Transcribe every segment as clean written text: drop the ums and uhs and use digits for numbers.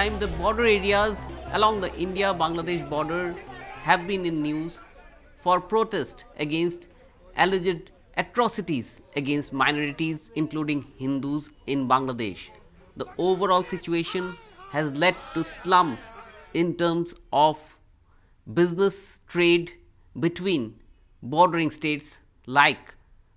time, the border areas along the India-Bangladesh border have been in news for protest against alleged atrocities against minorities, including Hindus, in Bangladesh. The overall situation has led to slump in terms of business trade between bordering states like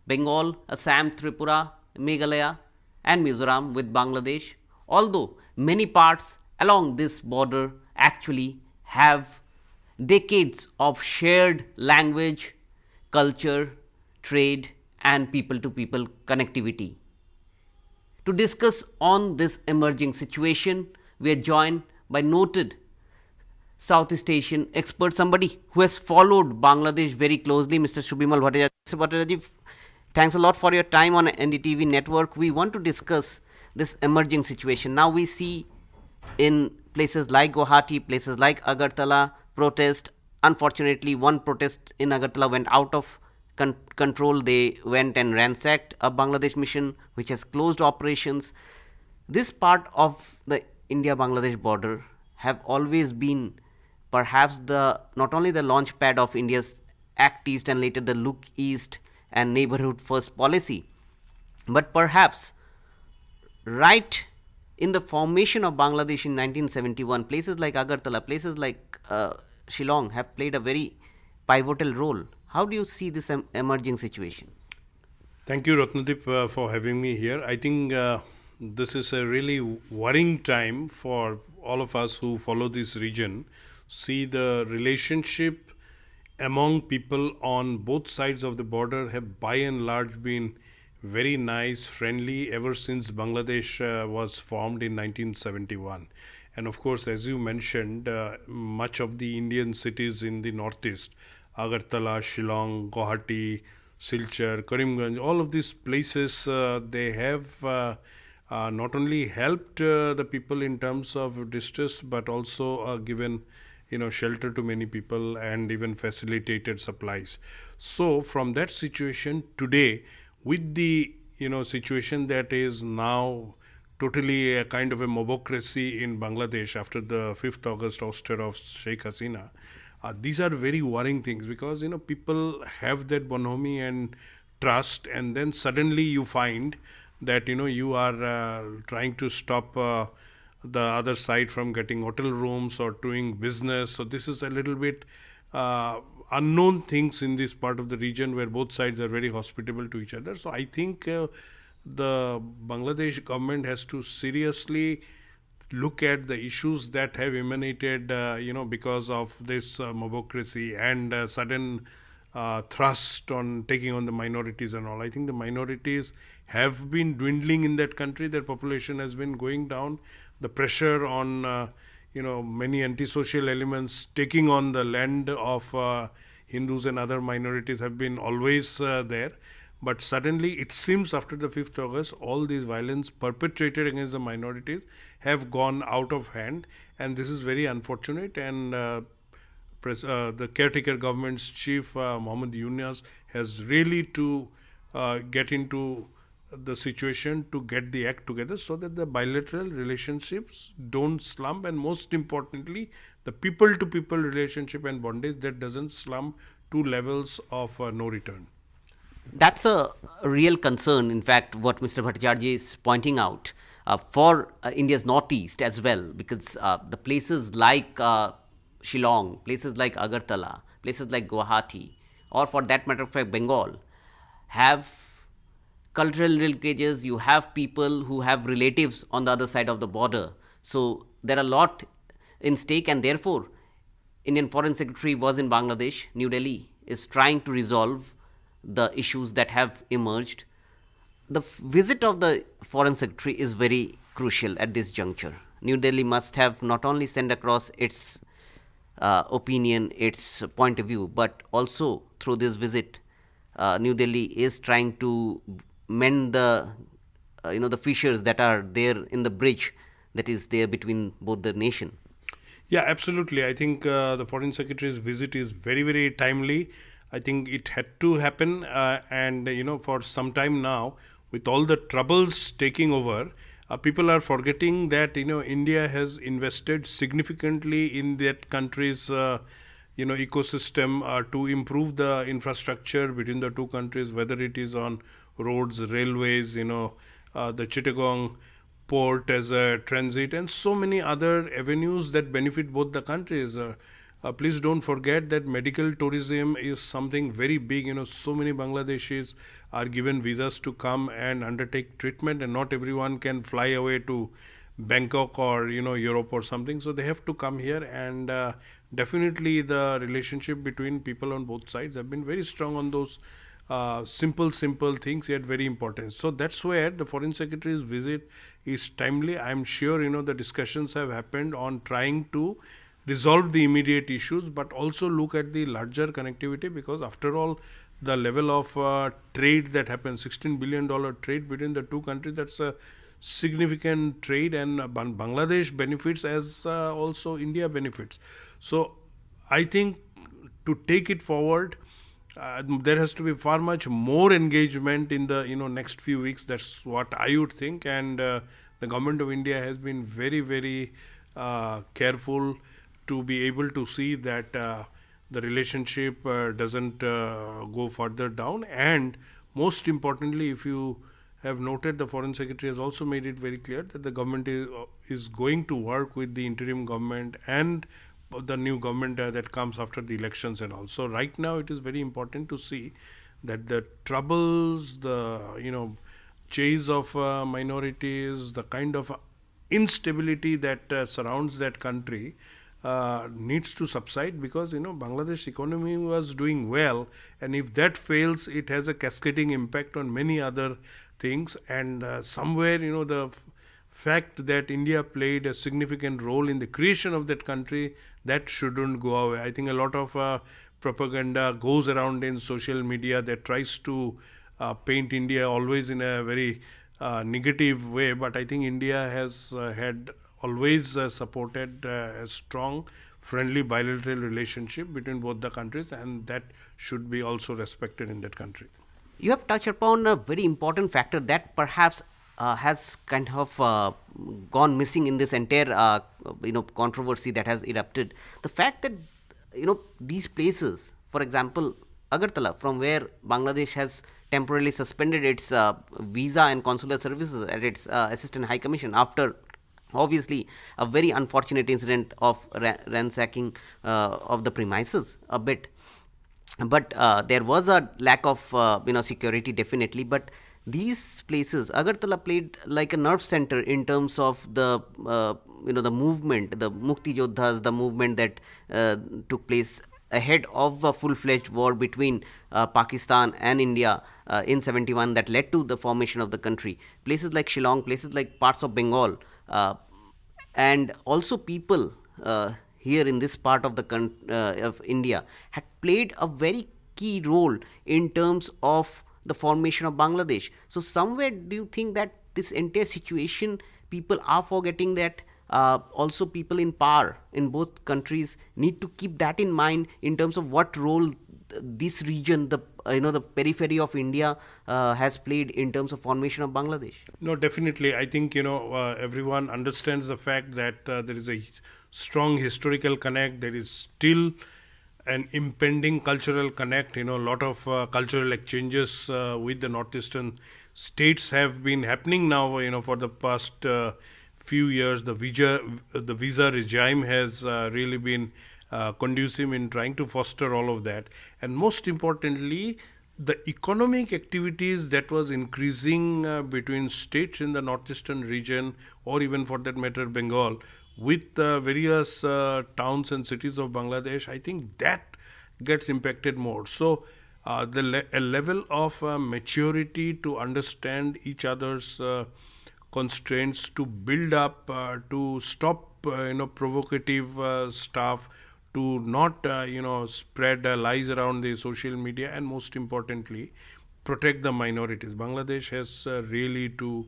Bengal, Assam, Tripura, Meghalaya, and Mizoram with Bangladesh, although many parts along this border actually have decades of shared language, culture, trade, and people to people connectivity. To discuss on this emerging situation, we are joined by noted Southeast Asian expert, somebody who has followed Bangladesh very closely, Mr. Subimal Bhattacharjee. Mr. Bhattacharjee, thanks a lot for your time on NDTV network. We want to discuss this emerging situation. Now we see in places like Guwahati, places like Agartala, protest. Unfortunately, one protest in Agartala went out of control. They went and ransacked a Bangladesh mission which has closed operations. This part of the India-Bangladesh border have always been perhaps the not only the launch pad of India's Act East and later the Look East and Neighborhood First policy, but perhaps right in the formation of Bangladesh in 1971, places like Agartala, places like Shillong have played a very pivotal role. How do you see this emerging situation? Thank you, Ratnadip, for having me here. I think this is a really worrying time for all of us who follow this region. See, the relationship among people on both sides of the border have by and large been very nice, friendly ever since Bangladesh was formed in 1971. And of course, as you mentioned, much of the Indian cities in the northeast, Agartala, Shillong, Guwahati, Silchar, Karimganj, all of these places, they have not only helped the people in terms of distress, but also given shelter to many people and even facilitated supplies. So from that situation today, with the situation that is now totally a kind of a mobocracy in Bangladesh after the 5th August ouster of Sheikh Hasina, these are very worrying things because people have that bonhomie and trust, and then suddenly you find that you are trying to stop the other side from getting hotel rooms or doing business. So this is a little bit unknown things in this part of the region where both sides are very hospitable to each other. So I think the Bangladesh government has to seriously look at the issues that have emanated because of this mobocracy and sudden thrust on taking on the minorities and all. I think the minorities have been dwindling in that country. Their population has been going down. The pressure on many antisocial elements taking on the land of Hindus and other minorities have been always there. But suddenly it seems after the 5th August, all these violence perpetrated against the minorities have gone out of hand, and this is very unfortunate. And the caretaker government's chief, Mohammad Yunus, has really to get into the situation to get the act together so that the bilateral relationships don't slump, and most importantly, the people-to-people relationship and bondage that doesn't slump to levels of no return. That's a real concern, in fact, what Mr. Bhattacharjee is pointing out for India's northeast as well, because the places like Shillong, places like Agartala, places like Guwahati, or for that matter of fact Bengal, have cultural linkages. You have people who have relatives on the other side of the border. So there are a lot in stake, and therefore Indian Foreign Secretary was in Bangladesh. New Delhi is trying to resolve the issues that have emerged. The visit of the Foreign Secretary is very crucial at this juncture. New Delhi must have not only sent across its opinion, its point of view, but also through this visit, New Delhi is trying to mend the the fissures that are there in the bridge that is there between both the nation. Yeah, absolutely. I think the Foreign Secretary's visit is very, very timely. I think it had to happen, and for some time now, with all the troubles taking over, people are forgetting that India has invested significantly in that country's ecosystem to improve the infrastructure between the two countries, whether it is on roads, railways, the Chittagong port as a transit, and so many other avenues that benefit both the countries. Please don't forget that medical tourism is something very big. So many Bangladeshis are given visas to come and undertake treatment, and not everyone can fly away to Bangkok or Europe or something. So they have to come here, and definitely the relationship between people on both sides have been very strong on those simple things, yet very important. So that's where the Foreign Secretary's visit is timely. I'm sure the discussions have happened on trying to resolve the immediate issues, but also look at the larger connectivity, because after all, the level of trade that happens, $16 billion trade between the two countries, that's a significant trade, and Bangladesh benefits as also India benefits. So I think to take it forward, there has to be far much more engagement in the next few weeks. That's what I would think, and the government of India has been very careful to be able to see that the relationship doesn't go further down. And most importantly, if you have noted, the Foreign Secretary has also made it very clear that the government is going to work with the interim government and the new government that comes after the elections and all. So right now it is very important to see that the troubles, the chase of minorities, the kind of instability that surrounds that country needs to subside, because Bangladesh economy was doing well, and if that fails, it has a cascading impact on many other things. And somewhere the fact that India played a significant role in the creation of that country, that shouldn't go away. I think a lot of propaganda goes around in social media that tries to paint India always in a very negative way, but I think India has had always supported a strong, friendly bilateral relationship between both the countries, and that should be also respected in that country. You have touched upon a very important factor that perhaps has kind of gone missing in this entire controversy that has erupted. The fact that these places, for example, Agartala, from where Bangladesh has temporarily suspended its visa and consular services at its Assistant High Commission after obviously a very unfortunate incident of ransacking of the premises a bit. But there was a lack of security, definitely. But these places, Agartala played like a nerve center in terms of the the movement, the Mukti Yodhas, the movement that took place ahead of a full-fledged war between Pakistan and India in 71 that led to the formation of the country. Places like Shillong, places like parts of Bengal, and also people here in this part of of India had played a very key role in terms of the formation of Bangladesh. So somewhere, do you think that this entire situation, people are forgetting that also people in power in both countries need to keep that in mind in terms of what role this region, the the periphery of India, has played in terms of formation of Bangladesh? No, definitely. I think everyone understands the fact that there is a strong historical connect. There is still an impending cultural connect. A lot of cultural exchanges with the northeastern states have been happening now. For the past few years, the visa regime has really been conducive in trying to foster all of that. And most importantly, the economic activities that was increasing between states in the northeastern region, or even for that matter Bengal, with various towns and cities of Bangladesh, I think that gets impacted more. So a level of maturity to understand each other's constraints, to build up, to stop provocative stuff, to not spread lies around the social media, and most importantly protect the minorities. Bangladesh has really to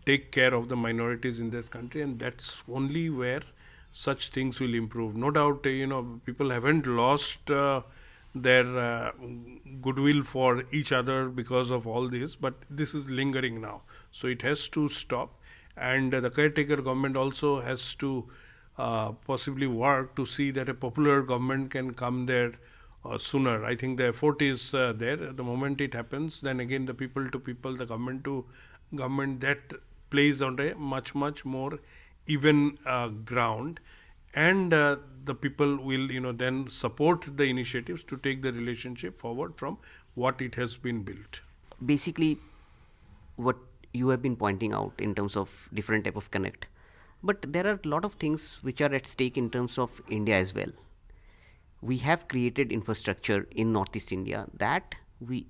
take care of the minorities in this country, and that's only where such things will improve. No doubt people haven't lost their goodwill for each other because of all this, but this is lingering now, so it has to stop. and the caretaker government also has to possibly work to see that a popular government can come there sooner. I think the effort is there. The moment it happens, then again the people to people, the government to government, that plays on a much more even ground, and the people will then support the initiatives to take the relationship forward from what it has been built. Basically, what you have been pointing out in terms of different type of connect, but there are a lot of things which are at stake in terms of India as well. We have created infrastructure in Northeast India that we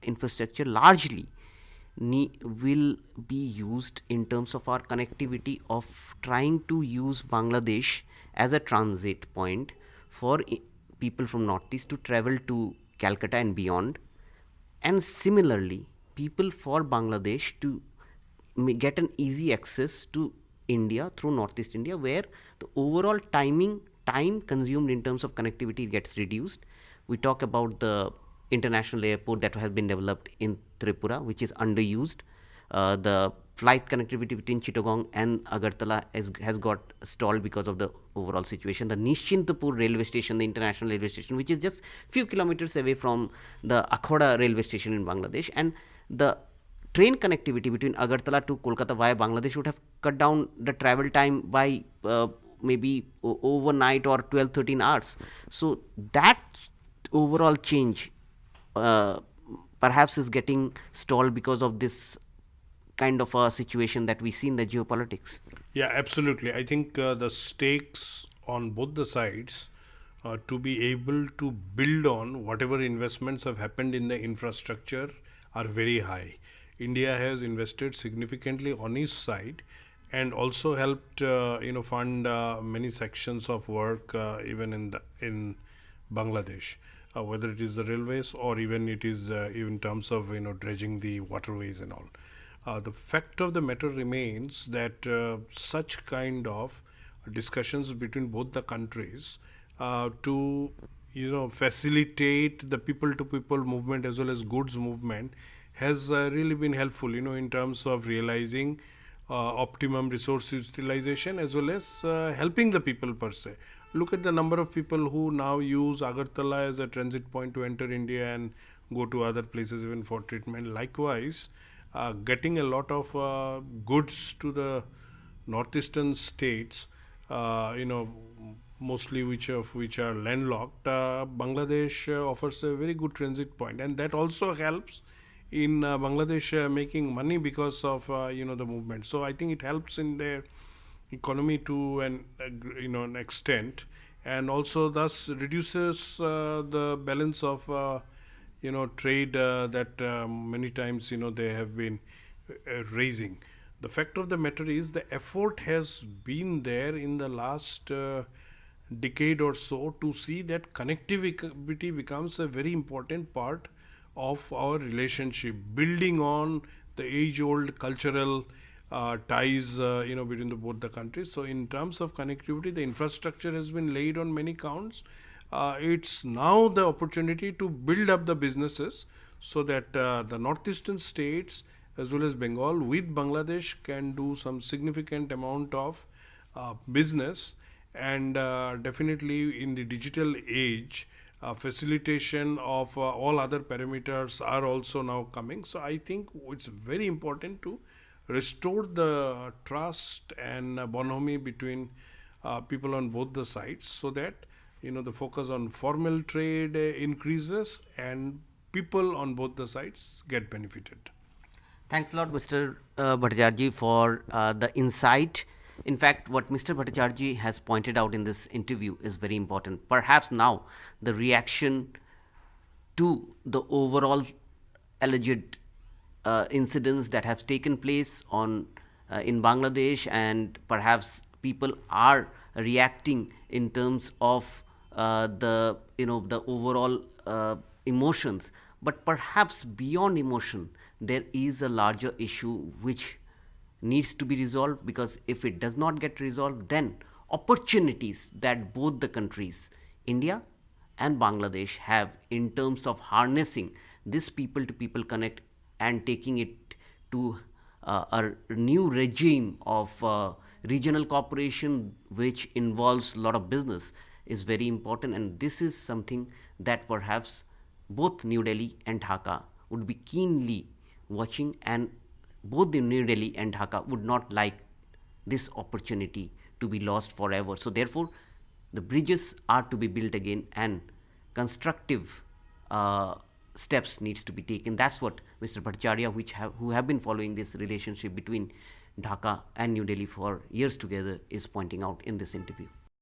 infrastructure largely will be used in terms of our connectivity of trying to use Bangladesh as a transit point for people from Northeast to travel to Calcutta and beyond, and similarly people for Bangladesh to get an easy access to India through Northeast India, where the overall time consumed in terms of connectivity gets reduced. We talk about the international airport that has been developed in Tripura, which is underused. The flight connectivity between Chittagong and Agartala has got stalled because of the overall situation. The Nishchintapur railway station, the international railway station, which is just few kilometers away from the Akhoda railway station in Bangladesh, and the train connectivity between Agartala to Kolkata via Bangladesh would have cut down the travel time by maybe overnight or 12-13 hours. So that overall change perhaps is getting stalled because of this kind of a situation that we see in the geopolitics. Yeah, absolutely. I think the stakes on both the sides to be able to build on whatever investments have happened in the infrastructure are very high. India has invested significantly on its side and also helped fund many sections of work even in Bangladesh, whether it is the railways or even it is in terms of dredging the waterways and all. The fact of the matter remains that such kind of discussions between both the countries to facilitate the people to people movement as well as goods movement has really been helpful in terms of realizing optimum resource utilization as well as helping the people per se. Look at the number of people who now use Agartala as a transit point to enter India and go to other places even for treatment. Likewise, getting a lot of goods to the northeastern states, mostly which are landlocked, Bangladesh offers a very good transit point, and that also helps in Bangladesh making money because of the movement. So I think it helps in their economy to an extent, and also thus reduces the balance of trade that many times they have been raising. The fact of the matter is the effort has been there in the last decade or so to see that connectivity becomes a very important part of our relationship, building on the age-old cultural ties between both the countries. So in terms of connectivity, the infrastructure has been laid on many counts. It's now the opportunity to build up the businesses so that the northeastern states as well as Bengal with Bangladesh can do some significant amount of business, and definitely in the digital age, facilitation of all other parameters are also now coming. So I think it's very important to restore the trust and bonhomie between people on both the sides, so that the focus on formal trade increases and people on both the sides get benefited. Thanks a lot, Mr. Bhattacharjee, for the insight. In fact, what Mr. Bhattacharjee has pointed out in this interview is very important. Perhaps now the reaction to the overall alleged incidents that have taken place in Bangladesh, and perhaps people are reacting in terms of the overall emotions. But perhaps beyond emotion, there is a larger issue which needs to be resolved, because if it does not get resolved, then opportunities that both the countries, India and Bangladesh, have in terms of harnessing this people to people connect and taking it to a new regime of regional cooperation which involves a lot of business is very important, and this is something that perhaps both New Delhi and Dhaka would be keenly watching, and both the New Delhi and Dhaka would not like this opportunity to be lost forever. So therefore, the bridges are to be built again, and constructive steps needs to be taken. That's what Mr. Bhattacharya, who have been following this relationship between Dhaka and New Delhi for years together, is pointing out in this interview.